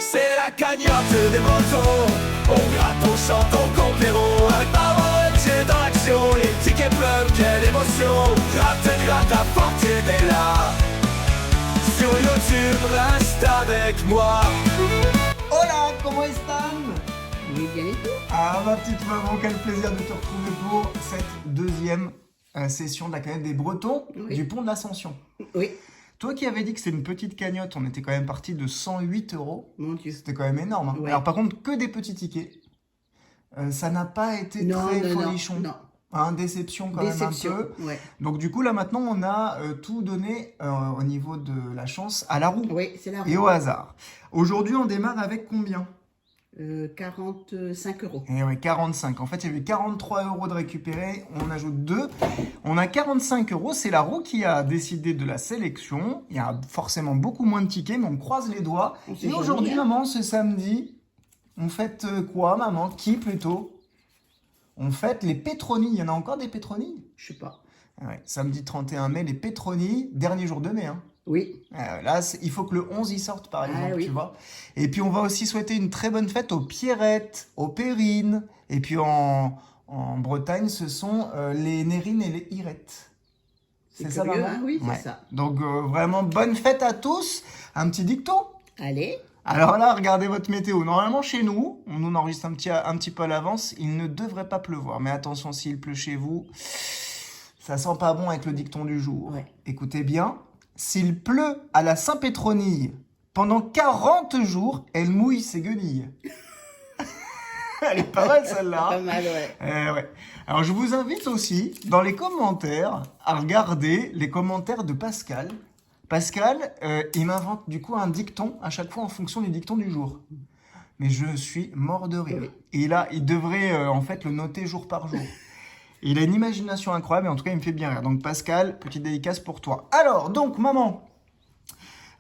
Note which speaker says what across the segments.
Speaker 1: C'est la cagnotte des Bretons. On gratte, on chante, on compte les ronds. Avec parole, c'est dans l'action. Les tickets pleuvent, quelle émotion. Gratte à portée des là. Sur YouTube, reste avec moi.
Speaker 2: Hola, comment están?
Speaker 3: Muy bien et tout.
Speaker 2: Ah, ma petite maman, quel plaisir de te retrouver pour cette deuxième session de la cagnotte des Bretons du pont de l'Ascension.
Speaker 3: Oui.
Speaker 2: Toi qui avais dit que c'était une petite cagnotte, on était quand même parti de 108 euros.
Speaker 3: Mon Dieu.
Speaker 2: C'était quand même énorme. Hein.
Speaker 3: Ouais.
Speaker 2: Alors par contre, que des petits tickets. Ça n'a pas été très folichon.
Speaker 3: Non.
Speaker 2: Hein, déception quand même un peu.
Speaker 3: Ouais.
Speaker 2: Donc du coup, là maintenant, on a tout donné au niveau de la chance à la roue
Speaker 3: Oui, c'est la roue.
Speaker 2: et au hasard. Aujourd'hui, on démarre avec combien?
Speaker 3: 45 euros.
Speaker 2: Et ouais, 45. En fait, il y avait 43 euros de récupérer. On ajoute 2. On a 45 euros. C'est la roue qui a décidé de la sélection. Il y a forcément beaucoup moins de tickets, mais on croise les doigts. Et aujourd'hui, maman, ce samedi, on fête quoi, maman? Qui plutôt? On fête les pétronilles. Il y en a encore des pétronilles?
Speaker 3: Je sais pas.
Speaker 2: Ouais, samedi 31 mai, les pétronilles. Dernier jour de mai, hein.
Speaker 3: Oui.
Speaker 2: Là, il faut que le 11 y sorte, par exemple,
Speaker 3: oui.
Speaker 2: tu vois. Et puis, on va aussi souhaiter une très bonne fête aux Pierrettes, aux Pérines. Et puis, en Bretagne, ce sont les Nérines et les Irettes. C'est ça,
Speaker 3: curieux,
Speaker 2: maman?
Speaker 3: hein? Oui, c'est
Speaker 2: Ouais.
Speaker 3: ça.
Speaker 2: Donc, vraiment, bonne fête à tous. Un petit dicton.
Speaker 3: Allez.
Speaker 2: Alors là, regardez votre météo. Normalement, chez nous, on nous enregistre un petit peu à l'avance. Il ne devrait pas pleuvoir. Mais attention, s'il pleut chez vous, ça sent pas bon avec le dicton du jour.
Speaker 3: Ouais.
Speaker 2: Écoutez bien. S'il pleut à la Saint-Pétronille, pendant 40 jours, elle mouille ses guenilles. Elle est pas mal celle-là.
Speaker 3: Pas mal, ouais.
Speaker 2: Ouais. Alors je vous invite aussi, dans les commentaires, à regarder les commentaires de Pascal. Pascal, il m'invente du coup un dicton à chaque fois en fonction du dicton du jour. Mais je suis mort de rire.
Speaker 3: Oui.
Speaker 2: Et là, il devrait en fait le noter jour par jour. Il a une imagination incroyable et en tout cas, il me fait bien rire. Donc Pascal, petite dédicace pour toi. Alors, donc maman,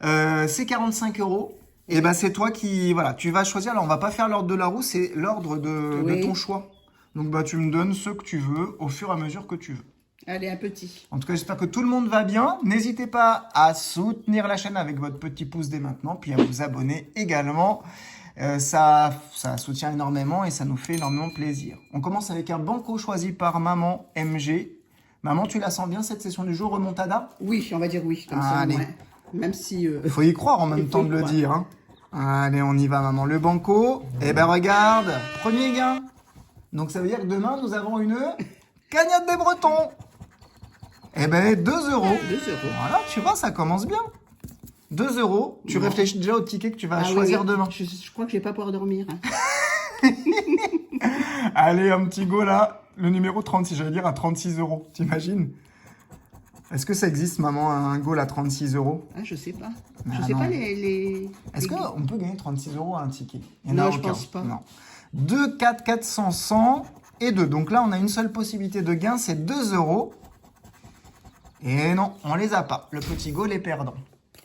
Speaker 2: c'est 45 euros. Et ben c'est toi qui, voilà, tu vas choisir. Alors, on va pas faire l'ordre de la roue, c'est l'ordre de ton choix. Donc, bah, tu me donnes ce que tu veux au fur et à mesure que tu veux.
Speaker 3: Allez, un petit.
Speaker 2: En tout cas, j'espère que tout le monde va bien. N'hésitez pas à soutenir la chaîne avec votre petit pouce dès maintenant, puis à vous abonner également. Ça soutient énormément et ça nous fait énormément plaisir. On commence avec un banco choisi par maman MG. Maman, tu la sens bien cette session du jour, remontada?
Speaker 3: Oui, on va dire oui. Comme ça,
Speaker 2: Allez.
Speaker 3: ouais. Même si...
Speaker 2: Il faut y croire en même temps de le dire. Hein. Allez, on y va, maman. Le banco. Eh ben, regarde. Premier gain. Donc, ça veut dire que demain, nous avons une cagnotte des Bretons. Eh ben, 2 euros.
Speaker 3: 2 euros.
Speaker 2: Voilà, tu vois, ça commence bien. 2 euros. Tu réfléchis déjà au ticket que tu vas
Speaker 3: Ah
Speaker 2: choisir
Speaker 3: oui,
Speaker 2: demain.
Speaker 3: Je crois que je vais pas pouvoir dormir. Hein.
Speaker 2: Allez, un petit go là. Le numéro 36, j'allais dire à 36 euros. T'imagines? Est-ce que ça existe, maman, un goal à 36 euros?
Speaker 3: Ah, je sais pas.
Speaker 2: Ah,
Speaker 3: Je sais
Speaker 2: non.
Speaker 3: pas les...
Speaker 2: Est-ce qu'on peut gagner 36 euros à un ticket? Il y en
Speaker 3: Non,
Speaker 2: a
Speaker 3: je
Speaker 2: aucun.
Speaker 3: pense pas.
Speaker 2: Non. 2, 4, 400, 100 et 2. Donc là, on a une seule possibilité de gain, c'est 2 euros. Et non, on les a pas. Le petit goal est perdant.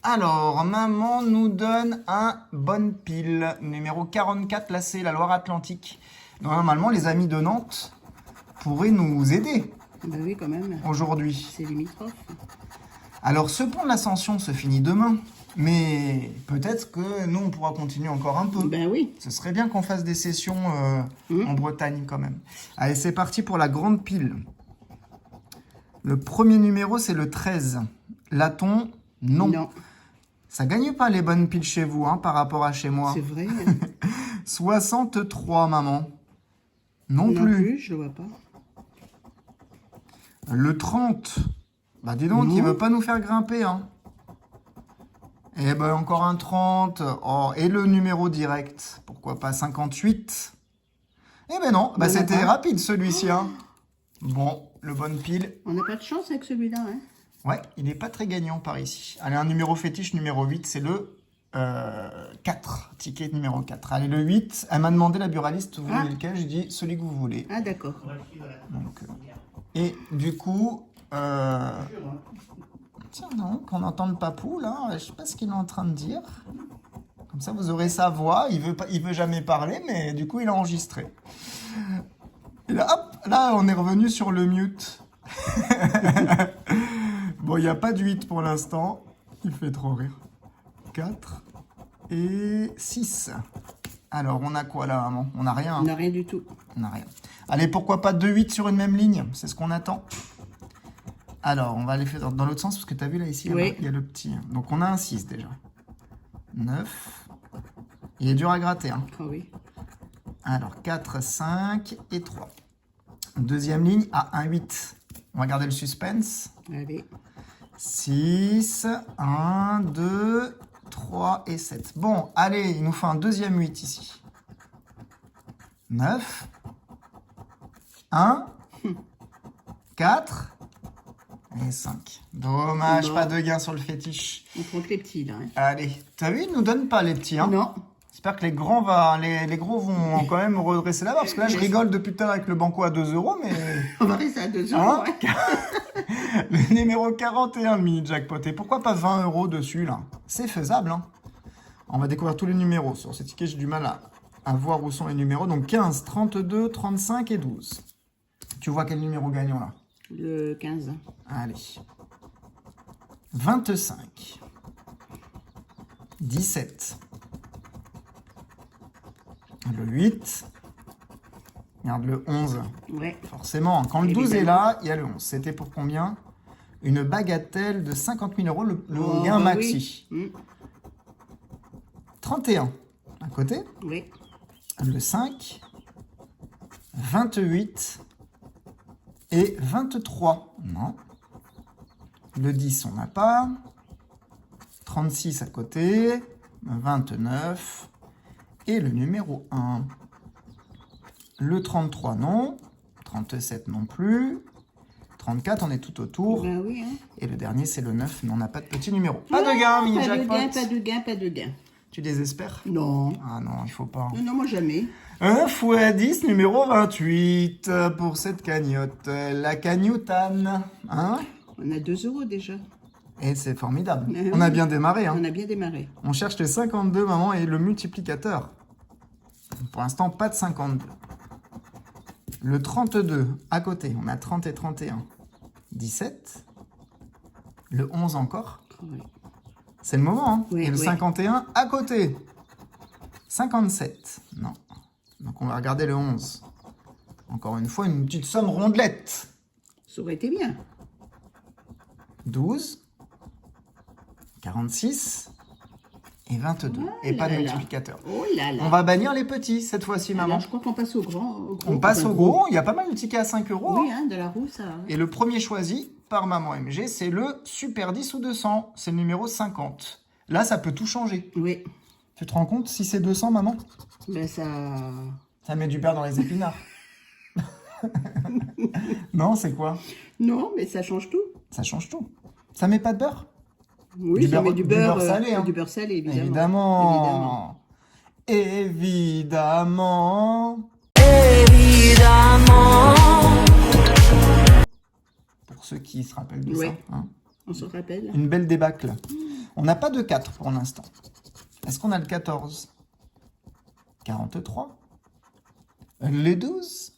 Speaker 2: Alors, maman nous donne un bonne pile. Numéro 44, là, c'est la Loire-Atlantique. Donc, normalement, les amis de Nantes pourraient nous aider
Speaker 3: Ben oui, quand même.
Speaker 2: aujourd'hui.
Speaker 3: C'est limitrophe.
Speaker 2: Alors, ce pont de l'Ascension se finit demain. Mais peut-être que nous, on pourra continuer encore un peu.
Speaker 3: Ben oui.
Speaker 2: Ce serait bien qu'on fasse des sessions en Bretagne quand même. Allez, c'est parti pour la grande pile. Le premier numéro, c'est le 13. L'a-t-on? Non.
Speaker 3: Non.
Speaker 2: Ça gagne pas les bonnes piles chez vous par rapport à chez moi.
Speaker 3: C'est vrai.
Speaker 2: 63, maman. Non,
Speaker 3: Non
Speaker 2: plus.
Speaker 3: plus, je le vois pas.
Speaker 2: Le 30. Bah dis donc,
Speaker 3: Non.
Speaker 2: il veut pas nous faire grimper. Hein. Eh ben encore un 30. Oh, et le numéro direct. Pourquoi pas 58? Eh ben non, bah,
Speaker 3: On a
Speaker 2: c'était
Speaker 3: pas.
Speaker 2: rapide celui-ci. Hein. Bon, le bonne pile.
Speaker 3: On n'a pas de chance avec celui-là. Hein.
Speaker 2: Ouais, il n'est pas très gagnant par ici. Allez, un numéro fétiche, numéro 8, c'est le 4. Ticket numéro 4. Allez, le 8, elle m'a demandé la buraliste, vous voulez lequel? Je dis celui que vous voulez.
Speaker 3: Ah, d'accord.
Speaker 2: Donc, et du coup, tiens donc, on entend le papou là, je sais pas ce qu'il est en train de dire. Comme ça, vous aurez sa voix. Il veut jamais parler, mais du coup, il a enregistré. Et là, hop, là, on est revenu sur le mute. Bon, il n'y a pas de 8 pour l'instant. Il fait trop rire. 4 et 6. Alors, on a quoi là, maman? On n'a rien.
Speaker 3: On n'a rien du tout.
Speaker 2: On n'a rien. Allez, pourquoi pas 2 8 sur une même ligne? C'est ce qu'on attend. Alors, on va aller faire dans l'autre sens, parce que tu as vu là, ici,
Speaker 3: Oui.
Speaker 2: il y a le petit. Donc, on a un 6 déjà. 9. Il est dur à gratter. Hein.
Speaker 3: Ah oui.
Speaker 2: Alors, 4, 5 et 3. Deuxième ligne, un 8. On va garder le suspense.
Speaker 3: Allez.
Speaker 2: 6, 1, 2, 3 et 7. Bon, allez, il nous faut un deuxième 8 ici. 9, 1, 4 et 5. Dommage,
Speaker 3: Bon.
Speaker 2: pas de gain sur le fétiche.
Speaker 3: On prend que les petits, là. Hein.
Speaker 2: Allez, t'as vu, ils nous donnent pas les petits. Hein.
Speaker 3: Non.
Speaker 2: J'espère que les gros vont quand même redresser la barre. Parce que là, je rigole depuis tout à l'heure avec le banco à 2 euros, mais...
Speaker 3: On va rester à 2 euros.
Speaker 2: Hein
Speaker 3: Ouais.
Speaker 2: Le numéro 41, le mini jackpot. Et pourquoi pas 20 euros dessus, là? C'est faisable, hein. On va découvrir tous les numéros. Sur ces tickets, j'ai du mal à voir où sont les numéros. Donc 15, 32, 35 et 12. Tu vois quel numéro gagnant, là?
Speaker 3: Le 15.
Speaker 2: Allez. 25. 17. Le 8. Regarde le 11.
Speaker 3: Ouais.
Speaker 2: Forcément, quand le 12 est
Speaker 3: Évidemment.
Speaker 2: là, il y a le 11. C'était pour combien? Une bagatelle de 50 000 euros, le
Speaker 3: Oh,
Speaker 2: gain
Speaker 3: bah
Speaker 2: maxi.
Speaker 3: oui.
Speaker 2: 31 à côté.
Speaker 3: Oui.
Speaker 2: Le 5. 28. Et 23. Non. Le 10, on n'a pas. 36 à côté. 29. Et le numéro 1. Le 33, non. 37 non plus. 34, on est tout autour.
Speaker 3: Ben oui, hein.
Speaker 2: Et le dernier, c'est le 9, mais on n'a pas de petit numéro. Pas de gain, mini
Speaker 3: Pas de
Speaker 2: jackpot.
Speaker 3: gain, pas de gain, pas de gain.
Speaker 2: Tu désespères?
Speaker 3: Non.
Speaker 2: Ah non, il faut pas.
Speaker 3: Non, non, moi jamais.
Speaker 2: 1 fois 10, numéro 28 pour cette cagnotte. La cagnotane. Hein?
Speaker 3: On a 2 euros déjà.
Speaker 2: Et c'est formidable.
Speaker 3: Oui.
Speaker 2: On a bien démarré. Hein.
Speaker 3: On a bien démarré.
Speaker 2: On cherche les 52, maman, et le multiplicateur. Pour l'instant, pas de 52. Le 32, à côté, on a 30 et 31. 17. Le 11 encore.
Speaker 3: Oui.
Speaker 2: C'est le moment, hein.
Speaker 3: Oui,
Speaker 2: Et le
Speaker 3: oui.
Speaker 2: 51, à côté. 57. Non. Donc, on va regarder le 11. Encore une fois, une petite somme rondelette.
Speaker 3: Ça aurait été bien.
Speaker 2: 12. 46. Et 22.
Speaker 3: Oh
Speaker 2: et pas de
Speaker 3: là là.
Speaker 2: multiplicateur.
Speaker 3: Oh là là.
Speaker 2: On va bannir les petits cette fois-ci, maman.
Speaker 3: Alors, je crois qu'on passe au grand.
Speaker 2: On passe au gros. Il y a pas mal de tickets à 5 euros.
Speaker 3: Oui,
Speaker 2: hein.
Speaker 3: hein, de la roue, ça.
Speaker 2: Et le premier choisi par maman MG, c'est le Super 10 ou 200. C'est le numéro 50. Là, ça peut tout changer.
Speaker 3: Oui.
Speaker 2: Tu te rends compte si c'est 200, maman?
Speaker 3: Ben ça.
Speaker 2: Ça met du beurre dans les épinards. Non, c'est quoi?
Speaker 3: Non, mais ça change tout.
Speaker 2: Ça change tout. Ça met pas de beurre?
Speaker 3: Oui,
Speaker 2: Du
Speaker 3: ça
Speaker 2: beurre-
Speaker 3: met
Speaker 2: du
Speaker 3: du beurre,
Speaker 2: beurre salé, hein.
Speaker 3: Du beurre salé, évidemment.
Speaker 2: Évidemment. Pour ceux qui se rappellent de
Speaker 3: Oui.
Speaker 2: ça. Hein.
Speaker 3: On se rappelle.
Speaker 2: Une belle débâcle. On n'a pas de 4 pour l'instant. Est-ce qu'on a le 14? 43. Le 12.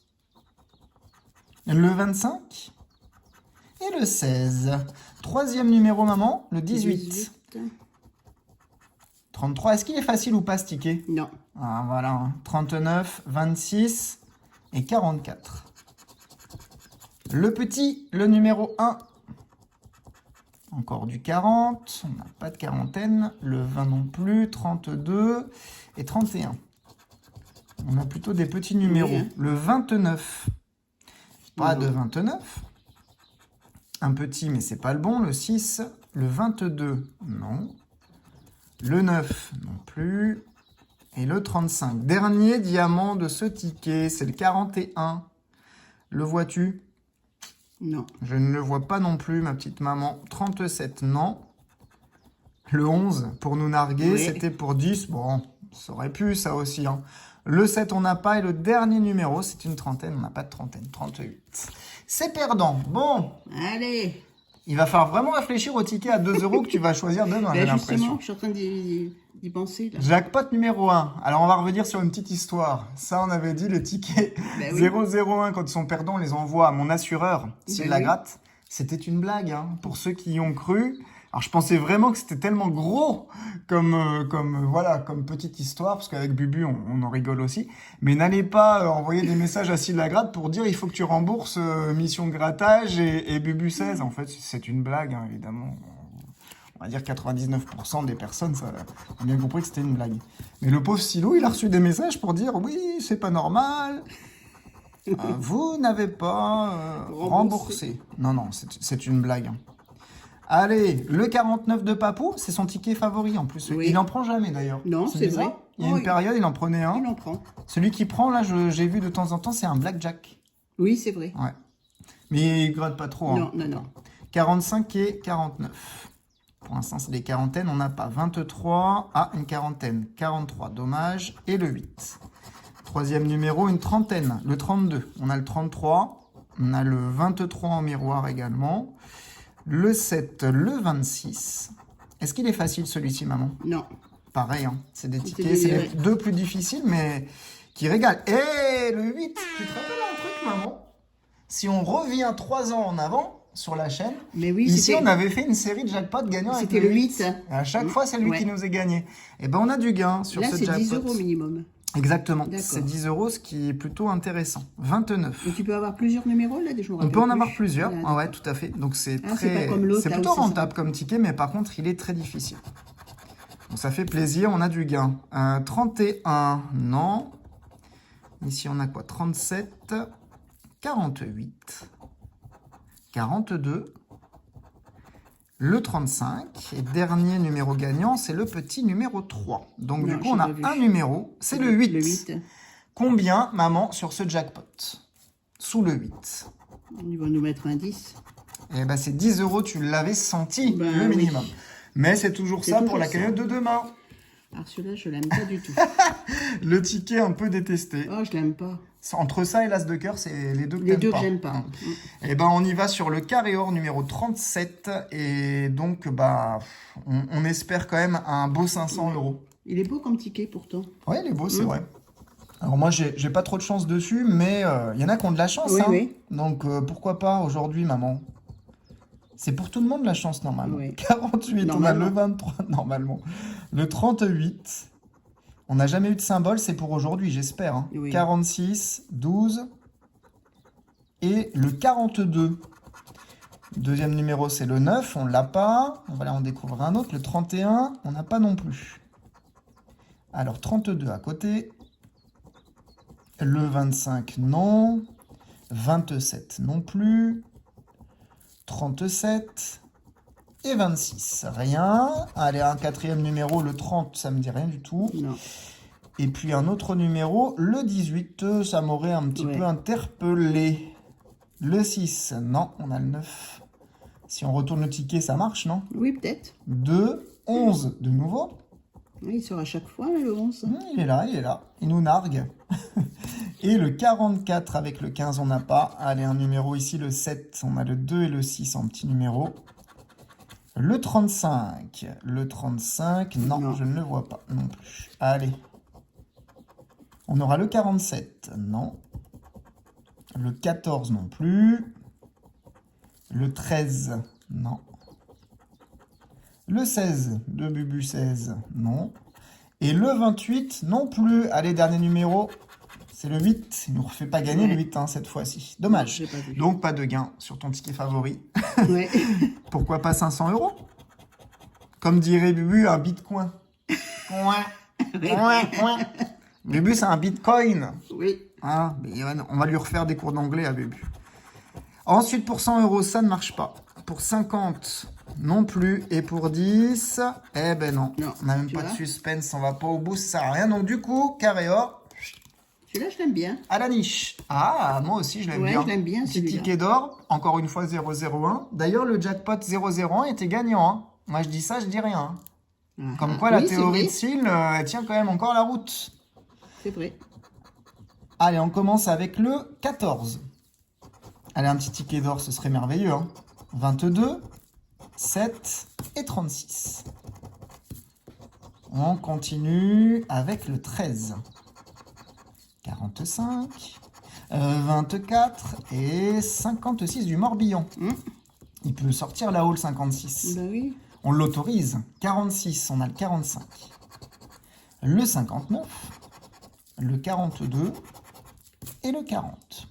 Speaker 2: Le 25. Et le 16. Troisième numéro, maman, le 18. 33. Est-ce qu'il est facile ou pas ce ticket?
Speaker 3: Non.
Speaker 2: Ah, voilà. hein. 39, 26 et 44. Le petit, le numéro 1. Encore du 40. On n'a pas de quarantaine. Le 20 non plus. 32 et 31. On a plutôt des petits numéros.
Speaker 3: Oui, hein.
Speaker 2: Le 29. Pas
Speaker 3: Non.
Speaker 2: de 29. Un petit, mais c'est pas le bon. Le 6. Le 22, non. Le 9, non plus. Et le 35. Dernier diamant de ce ticket, c'est le 41. Le vois-tu?
Speaker 3: Non.
Speaker 2: Je ne le vois pas non plus, ma petite maman. 37, non. Le 11, pour nous narguer,
Speaker 3: Oui.
Speaker 2: c'était pour 10. Bon, ça aurait pu, ça aussi. Hein. Le 7, on n'a pas. Et le dernier numéro, c'est une trentaine. On n'a pas de trentaine. 38. C'est perdant. Bon,
Speaker 3: Allez.
Speaker 2: il va falloir vraiment réfléchir au ticket à 2 euros que tu vas choisir demain, j'ai
Speaker 3: Ben
Speaker 2: l'impression.
Speaker 3: justement, je suis en train d'y penser, là.
Speaker 2: Jackpot numéro 1. Alors, on va revenir sur une petite histoire. Ça, on avait dit, le ticket
Speaker 3: Ben oui.
Speaker 2: 001, quand ils sont perdants, on les envoie à mon assureur s'il
Speaker 3: Ben
Speaker 2: la
Speaker 3: oui.
Speaker 2: gratte. C'était une blague, hein. Pour ceux qui y ont cru, Alors je pensais vraiment que c'était tellement gros comme petite histoire, parce qu'avec Bubu on en rigole aussi. Mais n'allez pas envoyer des messages à Syl Lagrade pour dire il faut que tu rembourses Mission Grattage et Bubu 16. En fait c'est une blague hein, évidemment. On va dire 99% des personnes ça, ont bien compris que c'était une blague. Mais le pauvre Silou il a reçu des messages pour dire oui c'est pas normal. Vous n'avez pas remboursé. Non, c'est une blague. Allez, le 49 de Papou, c'est son ticket favori en plus.
Speaker 3: Oui.
Speaker 2: Il n'en prend jamais d'ailleurs.
Speaker 3: Non, c'est vrai.
Speaker 2: Il y a une période, il en prenait un.
Speaker 3: Il en prend.
Speaker 2: Celui qui prend, là, j'ai vu de temps en temps, c'est un blackjack.
Speaker 3: Oui, c'est vrai.
Speaker 2: Ouais. Mais il gratte pas trop. Hein.
Speaker 3: Non.
Speaker 2: 45 et 49. Pour l'instant, c'est des quarantaines. On n'a pas 23. Ah, une quarantaine. 43, dommage. Et le 8. Troisième numéro, une trentaine, le 32. On a le 33, on a le 23 en miroir également, le 7, le 26. Est-ce qu'il est facile celui-ci, maman?
Speaker 3: Non.
Speaker 2: Pareil, hein. C'est des tickets, c'est les deux plus difficiles, mais qui régalent. Et le 8, tu te rappelles un truc, maman? Si on revient 3 ans en avant sur la chaîne,
Speaker 3: mais oui,
Speaker 2: ici on avait fait une série de jackpot gagnant avec
Speaker 3: le 8.
Speaker 2: Et à chaque fois, c'est lui qui nous est gagné. Et ben on a du gain sur ce jackpot.
Speaker 3: Là, c'est 10 euros minimum.
Speaker 2: Exactement, c'est 10 euros, ce qui est plutôt intéressant. 29.
Speaker 3: Et tu peux avoir plusieurs numéros là,
Speaker 2: on peut en avoir plusieurs, ah, ouais, tout à fait. Donc c'est c'est plutôt rentable comme ticket, mais par contre, il est très difficile. Donc ça fait plaisir, on a du gain. 31, non. Ici, on a quoi? 37, 48, 42, le 35. Et dernier numéro gagnant, c'est le petit numéro 3. Donc du coup, on a un numéro, c'est le 8.
Speaker 3: Le 8.
Speaker 2: Combien, maman, sur ce jackpot? Sous le 8.
Speaker 3: Ils vont nous mettre un 10.
Speaker 2: Eh ben, c'est 10 euros, tu l'avais senti, le minimum. Oui. Mais c'est toujours ça pour la cagnotte de demain.
Speaker 3: Alors celui-là, je l'aime pas du tout.
Speaker 2: Le ticket un peu détesté.
Speaker 3: Oh, je l'aime pas.
Speaker 2: Entre ça et l'as de cœur, c'est les deux que
Speaker 3: les deux que j'aime pas.
Speaker 2: Et ben on y va sur le carré or numéro 37 et donc bah on espère quand même un beau 500 euros.
Speaker 3: Il est beau comme ticket pourtant.
Speaker 2: Ouais, il est beau, c'est vrai. Alors moi j'ai pas trop de chance dessus, mais il y en a qui ont de la chance.
Speaker 3: Oui,
Speaker 2: hein.
Speaker 3: oui.
Speaker 2: Donc pourquoi pas aujourd'hui, maman. C'est pour tout le monde la chance normalement.
Speaker 3: Oui.
Speaker 2: 48, on a le 23 normalement. Le 38. On n'a jamais eu de symbole, c'est pour aujourd'hui, j'espère. Hein.
Speaker 3: Oui.
Speaker 2: 46, 12 et le 42. Deuxième numéro, c'est le 9, on ne l'a pas. Voilà, on découvre un autre. Le 31, on n'a pas non plus. Alors, 32 à côté. Le 25, non. 27, non plus. 37 et 26, rien. Allez, un quatrième numéro, le 30, ça me dit rien du tout.
Speaker 3: Non.
Speaker 2: Et puis un autre numéro, le 18, ça m'aurait un petit peu interpellé. Le 6, non, on a le 9. Si on retourne le ticket, ça marche, non?
Speaker 3: Oui, peut-être.
Speaker 2: 2, 11, de nouveau.
Speaker 3: Oui, il sort à chaque fois, le 11.
Speaker 2: Il est là. Il nous nargue. Et le 44 avec le 15, on n'a pas. Allez, un numéro ici, le 7. On a le 2 et le 6 en petit numéro. Le 35. Le 35, non, je ne le vois pas non plus. Allez. On aura le 47, non. Le 14 non plus. Le 13, non. Le 16, de Bubu 16, non. Et le 28, non plus. Allez, dernier numéro. C'est le 8. Il ne nous refait pas gagner le 8 hein, cette fois-ci. Dommage. Donc, pas de gain sur ton ticket favori.
Speaker 3: Ouais.
Speaker 2: Pourquoi pas 500 euros? Comme dirait Bubu, un bitcoin. Bubu, c'est un bitcoin.
Speaker 3: Oui.
Speaker 2: Ah, mais on va lui refaire des cours d'anglais à Bubu. Ensuite, pour 100 euros, ça ne marche pas. Pour 50, non plus. Et pour 10, eh ben non. On n'a même pas de suspense, on va pas au bout, ça sert à rien. Donc du coup, carré or.
Speaker 3: Celui-là, je l'aime bien.
Speaker 2: À la niche. Ah, moi aussi, je l'aime bien.
Speaker 3: Ouais, je l'aime bien,
Speaker 2: petit ticket d'or, encore une fois 001. D'ailleurs, le jackpot 001 était gagnant. Hein. Moi, je dis ça, je dis rien. Hein. Comme quoi, la théorie de Syl, elle tient quand même encore la route.
Speaker 3: C'est vrai.
Speaker 2: Allez, on commence avec le 14. Allez, un petit ticket d'or, ce serait merveilleux. Hein. 22, 7 et 36. On continue avec le 13. 45, 24 et 56 du Morbihan. Il peut sortir là-haut le 56.
Speaker 3: Bah oui.
Speaker 2: On l'autorise. 46, on a le 45. Le 59, le 42 et le 40.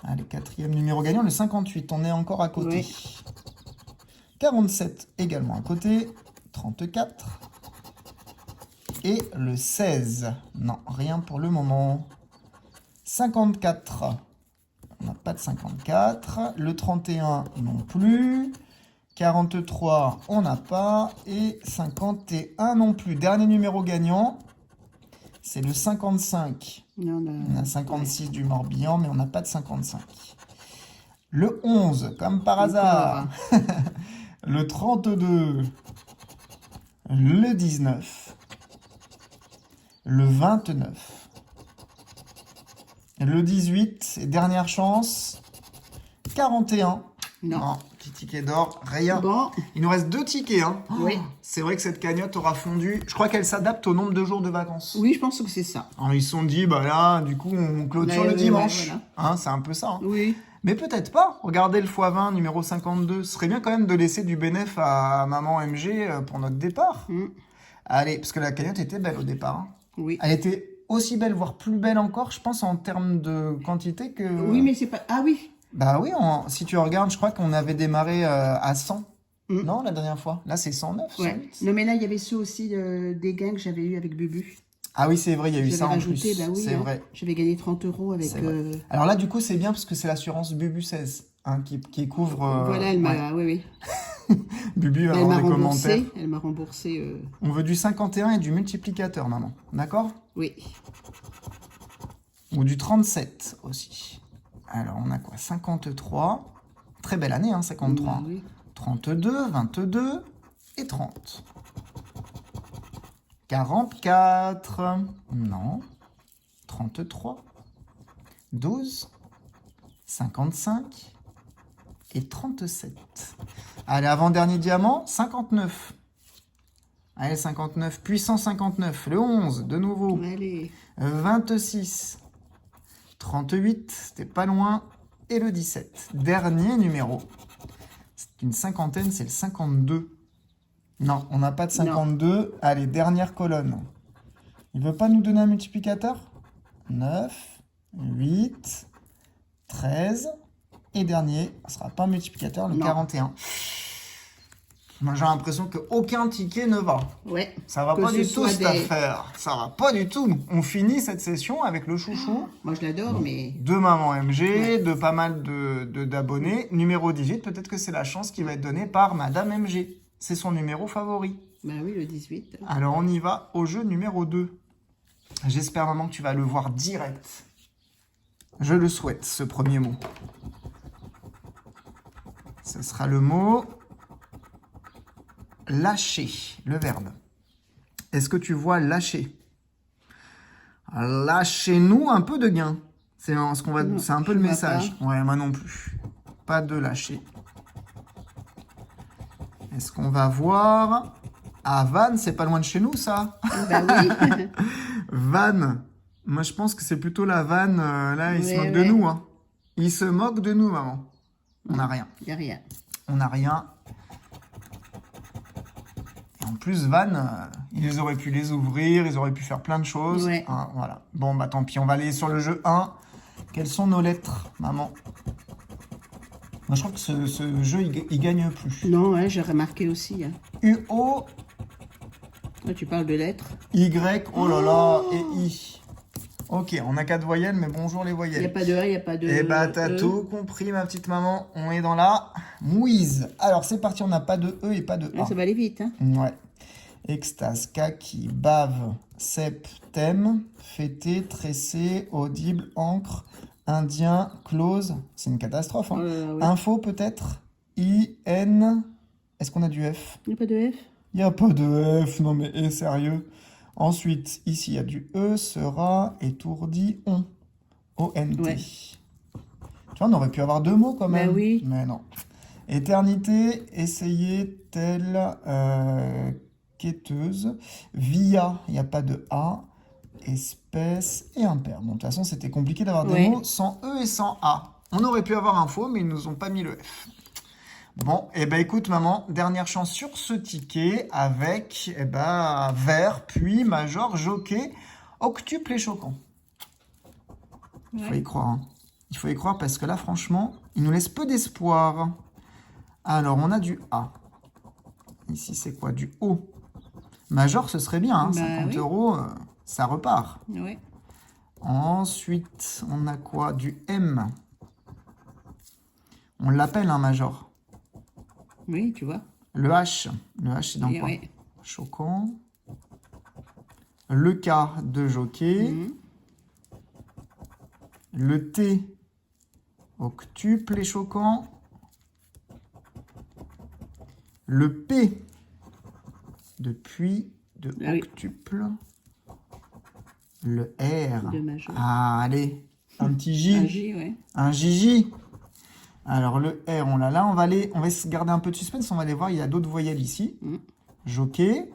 Speaker 2: Allez, quatrième numéro gagnant, le 58, on est encore à côté.
Speaker 3: Oui.
Speaker 2: 47 également à côté. 34. Et le 16. Non, rien pour le moment. 54. On n'a pas de 54. Le 31 non plus. 43, on n'a pas. Et 51 non plus. Dernier numéro gagnant, c'est le 55.
Speaker 3: Non,
Speaker 2: On a 56 du Morbihan, mais on n'a pas de 55. Le 11, comme par hasard. Le 32. Le 19. Le 29. Le 18. Et dernière chance. 41.
Speaker 3: Non.
Speaker 2: Petit ticket d'or, rien.
Speaker 3: Bon,
Speaker 2: Il nous reste 2 tickets. Hein.
Speaker 3: oui.
Speaker 2: C'est vrai que cette cagnotte aura fondu. Je crois qu'elle s'adapte au nombre de jours de vacances.
Speaker 3: Oui, je pense que c'est ça.
Speaker 2: Alors, ils se sont dit, bah là, du coup, on clôture
Speaker 3: Ouais,
Speaker 2: le
Speaker 3: ouais,
Speaker 2: dimanche.
Speaker 3: ouais,
Speaker 2: Hein, c'est un peu ça. Hein.
Speaker 3: Oui.
Speaker 2: Mais peut-être pas. Regardez le x20, numéro 52. Ce serait bien quand même de laisser du bénéf à maman MG pour notre départ.
Speaker 3: Mm.
Speaker 2: Allez, parce que la cagnotte était belle au départ. Hein.
Speaker 3: Oui.
Speaker 2: Elle était aussi belle, voire plus belle encore, je pense, en termes de quantité que...
Speaker 3: Oui, mais c'est pas... Ah oui.
Speaker 2: Bah oui, si tu regardes, je crois qu'on avait démarré à 100.
Speaker 3: Mm.
Speaker 2: Non, la dernière fois. Là, c'est 109.
Speaker 3: Ouais.
Speaker 2: 108.
Speaker 3: Non, mais là, il y avait ceux aussi des gains que j'avais eu avec Bubu.
Speaker 2: Ah oui, c'est vrai, il y a eu
Speaker 3: J'avais
Speaker 2: ça en
Speaker 3: rajouté,
Speaker 2: plus.
Speaker 3: bah oui.
Speaker 2: C'est
Speaker 3: hein.
Speaker 2: vrai.
Speaker 3: J'avais gagné 30 € avec...
Speaker 2: C'est vrai. Alors là, du coup, c'est bien parce que c'est l'assurance Bubu 16 hein, qui couvre...
Speaker 3: Voilà, elle m'a...
Speaker 2: ouais.
Speaker 3: Oui, oui.
Speaker 2: Bubu va
Speaker 3: Elle
Speaker 2: avoir
Speaker 3: m'a
Speaker 2: des commentaires.
Speaker 3: remboursé. Elle m'a remboursé...
Speaker 2: On veut du 51 et du multiplicateur, maman. D'accord?
Speaker 3: Oui.
Speaker 2: Ou du 37 aussi. Alors, on a quoi? 53. Très belle année, hein, 53.
Speaker 3: Bah oui.
Speaker 2: 32, 22 et 30. 44. Non. 33. 12. 55. Et 37. Allez, avant-dernier diamant, 59. Allez, 59. Puissant 59. Le 11, de nouveau.
Speaker 3: Allez.
Speaker 2: 26. 38. C'était pas loin. Et le 17. Dernier numéro. C'est une cinquantaine, c'est le 52. Non, on n'a pas de 52. Allez, dernière colonne. Il veut pas nous donner un multiplicateur? 9, 8, 13. Et dernier, ce sera pas un multiplicateur, le
Speaker 3: Non.
Speaker 2: 41. Moi, j'ai l'impression qu'aucun ticket ne va.
Speaker 3: Ouais.
Speaker 2: Ça va
Speaker 3: Que
Speaker 2: pas
Speaker 3: ce
Speaker 2: du tout,
Speaker 3: soit
Speaker 2: cette affaire. Ça va pas du tout. On finit cette session avec le chouchou
Speaker 3: Moi, je l'adore, mais...
Speaker 2: de Maman MG,
Speaker 3: Ouais.
Speaker 2: de pas mal d'abonnés. Numéro 18, peut-être que c'est la chance qui va être donnée par Madame MG. C'est son numéro favori.
Speaker 3: Bah oui, le 18.
Speaker 2: Alors, on y va au jeu numéro 2. J'espère, maman, que tu vas le voir direct. Je le souhaite, ce premier mot. Ce sera le mot lâcher, le verbe. Est-ce que tu vois lâcher? Lâchez-nous un peu de gain. C'est ce qu'on va,
Speaker 3: Non,
Speaker 2: c'est un peu
Speaker 3: je
Speaker 2: le
Speaker 3: vois
Speaker 2: message. Ouais, moi non plus. Pas de lâcher. Est-ce qu'on va voir? Ah, Vannes, c'est pas loin de chez nous, ça.
Speaker 3: Bah oui.
Speaker 2: Vannes. Moi, je pense que c'est plutôt la vanne. Là, il se
Speaker 3: Ouais,
Speaker 2: moque de
Speaker 3: ouais.
Speaker 2: nous. Hein. Il se moque de nous, maman. On n'a rien.
Speaker 3: Il n'y a rien.
Speaker 2: On n'a rien. Et en plus, Vannes, ils auraient pu les ouvrir, ils auraient pu faire plein de choses.
Speaker 3: Ouais.
Speaker 2: Hein, voilà. Bon, bah tant pis, on va aller sur le jeu 1. Quelles sont nos lettres, maman? Moi, je crois que ce jeu, il gagne plus.
Speaker 3: Non, ouais, j'ai remarqué aussi. Hein.
Speaker 2: U-O,
Speaker 3: Là, tu parles de lettres.
Speaker 2: Y, oh là là, et I. Ok, on a 4 voyelles, mais bonjour les
Speaker 3: Il n'y a
Speaker 2: voyelles.
Speaker 3: pas de A, il n'y a pas de
Speaker 2: Eh bah, t'as
Speaker 3: E.
Speaker 2: tout compris, ma petite maman. On est dans la mouise. Alors, c'est parti, on n'a pas de E et pas de A.
Speaker 3: Ouais, ça va aller vite. Hein.
Speaker 2: Ouais. Extase, kaki, bave, cep, thème, fêté, tressé, audible, encre, indien, close. C'est une catastrophe. Hein.
Speaker 3: Oh là là, oui.
Speaker 2: Info, peut-être. I, N. Est-ce qu'on a du F?
Speaker 3: Il n'y a pas de F.
Speaker 2: Il n'y a pas de F. Non, mais sérieux. Ensuite, ici, il y a du E, sera, étourdi, on. O-N-T.
Speaker 3: Ouais.
Speaker 2: Tu vois, on aurait pu avoir 2 mots quand même.
Speaker 3: Bah oui.
Speaker 2: Mais non. Éternité, essayer, telle, quêteuse. Via, il n'y a pas de A. Espèce et impair. Bon, de toute façon, c'était compliqué d'avoir des
Speaker 3: Ouais.
Speaker 2: mots sans E et sans A. On aurait pu avoir info, mais ils nous ont pas mis le F. Bon, et ben écoute maman, dernière chance sur ce ticket avec vert, puis major, jockey, octuple et choquant. Il faut y croire. Hein. Il faut y croire parce que là, franchement, il nous laisse peu d'espoir. Alors, on a du A. Ici, c'est quoi? Du O. Major, ce serait bien. Hein, 50 €, ça repart.
Speaker 3: Oui.
Speaker 2: Ensuite, on a quoi? Du M. On l'appelle un major.
Speaker 3: Oui, tu vois.
Speaker 2: Le H. Le H, c'est dans quoi?
Speaker 3: Oui.
Speaker 2: Choquant. Le K de jockey. Le T. Octuple et choquant. Le P. De puits, de octuple. Le R.
Speaker 3: De major.
Speaker 2: Ah, allez. Un petit J.
Speaker 3: Un J, oui.
Speaker 2: Un JJ. Alors, le R, on l'a là. On va se garder un peu de suspense. On va aller voir. Il y a d'autres voyelles ici. Jockey.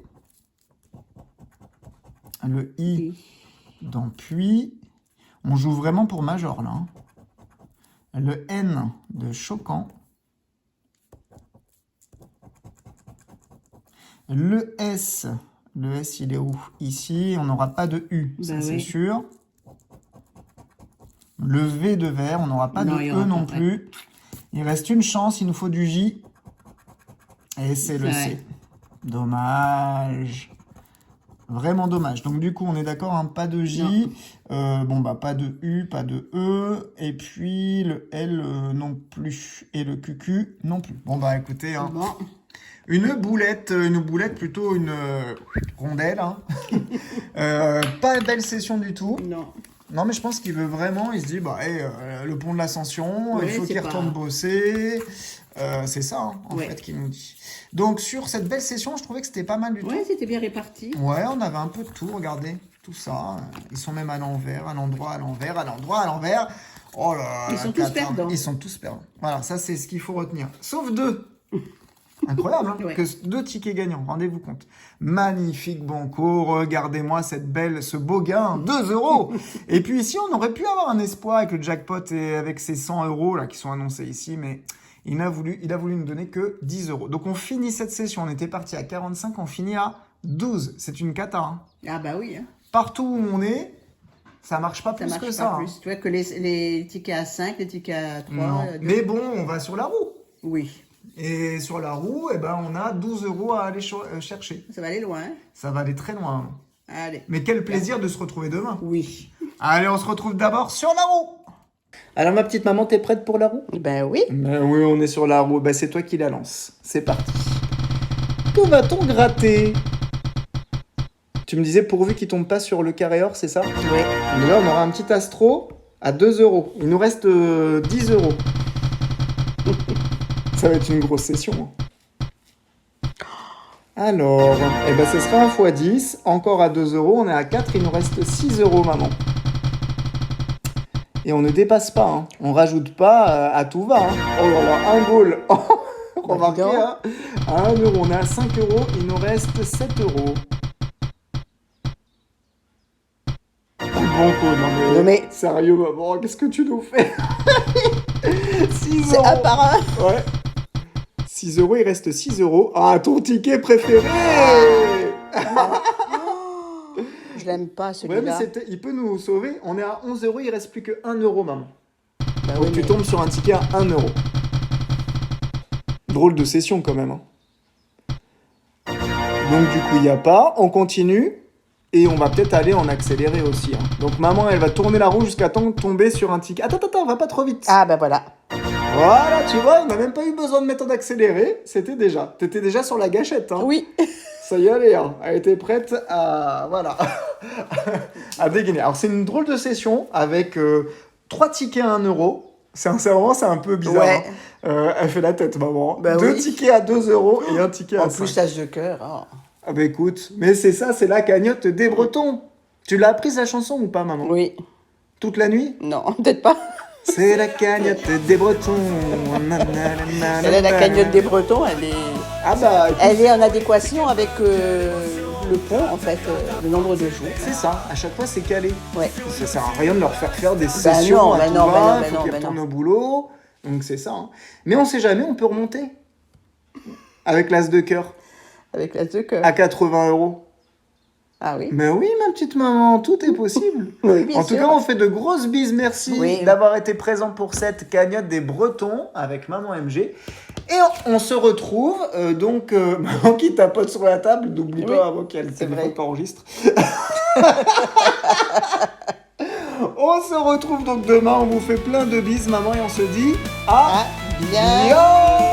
Speaker 2: Le I dans puits. On joue vraiment pour major, là. Hein. Le N de choquant. Le S. Le S, il est où? Ici. On n'aura pas de U, ça c'est sûr. Le V de vert, on n'aura pas de E non plus. Il reste une chance, il nous faut du J. Et c'est le C. Dommage. Vraiment dommage. Donc du coup, on est d'accord, hein, pas de J. Pas de U, pas de E. Et puis le L non plus. Et le QQ non plus. Bon, bah écoutez, hein, une boulette plutôt une rondelle. Hein. Pas belle session du tout. Non, mais je pense qu'il veut vraiment, il se dit, le pont de l'Ascension, il faut qu'il retourne bosser. C'est ça, hein, en fait, qu'il nous dit. Donc, sur cette belle session, je trouvais que c'était pas mal du tout.
Speaker 3: Ouais, c'était bien réparti.
Speaker 2: Ouais, on avait un peu de tout, regardez, tout ça. Ils sont même à l'envers, à l'endroit, à l'envers, à l'endroit, à l'envers. Oh là,
Speaker 3: ils sont tous perdants.
Speaker 2: Ils sont tous perdants. Voilà, ça, c'est ce qu'il faut retenir. Sauf deux. Incroyable, hein, que 2 tickets gagnants, rendez-vous compte. Magnifique banco, regardez-moi ce beau gain, 2 €. Et puis ici, on aurait pu avoir un espoir avec le jackpot et avec ces 100 € là, qui sont annoncés ici, mais il a voulu nous donner que 10 €. Donc on finit cette session, on était parti à 45, on finit à 12. C'est une cata. Hein.
Speaker 3: Ah bah oui. Hein.
Speaker 2: Partout où on est, ça marche pas plus que ça. Hein.
Speaker 3: Tu vois que les tickets à 5, les tickets à 3...
Speaker 2: Non. Mais bon, on va sur la roue.
Speaker 3: Oui.
Speaker 2: Et sur la roue, on a 12 € à aller chercher.
Speaker 3: Ça va aller loin. Hein.
Speaker 2: Ça va aller très loin.
Speaker 3: Allez.
Speaker 2: Mais quel plaisir de se retrouver demain.
Speaker 3: Oui.
Speaker 2: Allez, on se retrouve d'abord sur la roue. Alors ma petite maman, t'es prête pour la roue?
Speaker 3: Ben oui.
Speaker 2: Ben oui, on est sur la roue. Ben, c'est toi qui la lance. C'est parti. Que va-t-on gratter? Tu me disais pourvu qu'il tombe pas sur le carré or, c'est ça?
Speaker 3: Oui.
Speaker 2: Déjà, on aura un petit astro à 2 €. Il nous reste 10 €. Ça va être une grosse session. Alors, ce sera 1 x 10. Encore à 2 €. On est à 4. Il nous reste 6 €, maman. Et on ne dépasse pas. Hein. On rajoute pas à tout va. Hein. Oh là là, un goal. Remarquez, hein. À 1 €. On est à 5 €. Il nous reste 7 €. Bon coup, non mais... Sérieux, maman, qu'est-ce que tu nous fais? 6 €.
Speaker 3: C'est un par un.
Speaker 2: Ouais. 6 €, il reste 6 €. Ah, ton ticket préféré!
Speaker 3: Je l'aime pas, celui-là.
Speaker 2: Ouais, mais il peut nous sauver. On est à 11 €, il reste plus que 1 €, maman.
Speaker 3: Bah
Speaker 2: donc tu tombes sur un ticket à 1 €. Drôle de session, quand même. Hein. Donc, du coup, il n'y a pas. On continue. Et on va peut-être aller en accéléré aussi. Hein. Donc, maman, elle va tourner la roue jusqu'à temps de tomber sur un ticket. Attends, on va pas trop vite.
Speaker 3: Ah, bah voilà.
Speaker 2: Voilà, tu vois, on n'a même pas eu besoin de mettre en accéléré. T'étais déjà sur la gâchette. Hein.
Speaker 3: Oui.
Speaker 2: Ça y allait, hein. Elle était prête à... Voilà. à dégainer. Alors, c'est une drôle de session avec 3 tickets à 1 €. Sincèrement, c'est un peu bizarre. Ouais. Hein. Elle fait la tête, maman. Bah 2 tickets à 2 € et un ticket à 5.
Speaker 3: En plus, l'âge de cœur. Oh.
Speaker 2: Ah bah écoute, mais c'est ça, c'est la cagnotte des Bretons. Tu l'as apprise la chanson ou pas, maman?
Speaker 3: Oui.
Speaker 2: Toute la nuit?
Speaker 3: Non, peut-être pas.
Speaker 2: C'est la cagnotte des Bretons.
Speaker 3: La cagnotte des Bretons, elle est...
Speaker 2: Ah bah, écoute...
Speaker 3: Elle est en adéquation avec le pont, en fait, le nombre de jours.
Speaker 2: C'est ça, à chaque fois c'est calé.
Speaker 3: Ouais.
Speaker 2: Ça sert à rien de leur faire des sessions à tout va, faut qu'ils retournent au boulot. Donc c'est ça. Hein. Mais on sait jamais, on peut remonter. Avec l'as de cœur.
Speaker 3: Avec l'as de cœur.
Speaker 2: À 80 €.
Speaker 3: Ah oui.
Speaker 2: Mais oui, ma petite maman, tout est possible.
Speaker 3: Oui, bien
Speaker 2: En tout
Speaker 3: sûr.
Speaker 2: cas, on fait de grosses bises. Merci
Speaker 3: Oui.
Speaker 2: d'avoir été présent pour cette cagnotte des Bretons avec Maman MG. Et on se retrouve, maman qui tapote sur la table, n'oublie
Speaker 3: Oui,
Speaker 2: pas avant qu'elle
Speaker 3: c'est vrai.
Speaker 2: enregistre. On se retrouve donc demain, on vous fait plein de bises, maman, et on se dit à
Speaker 3: Ah, bien.
Speaker 2: bientôt.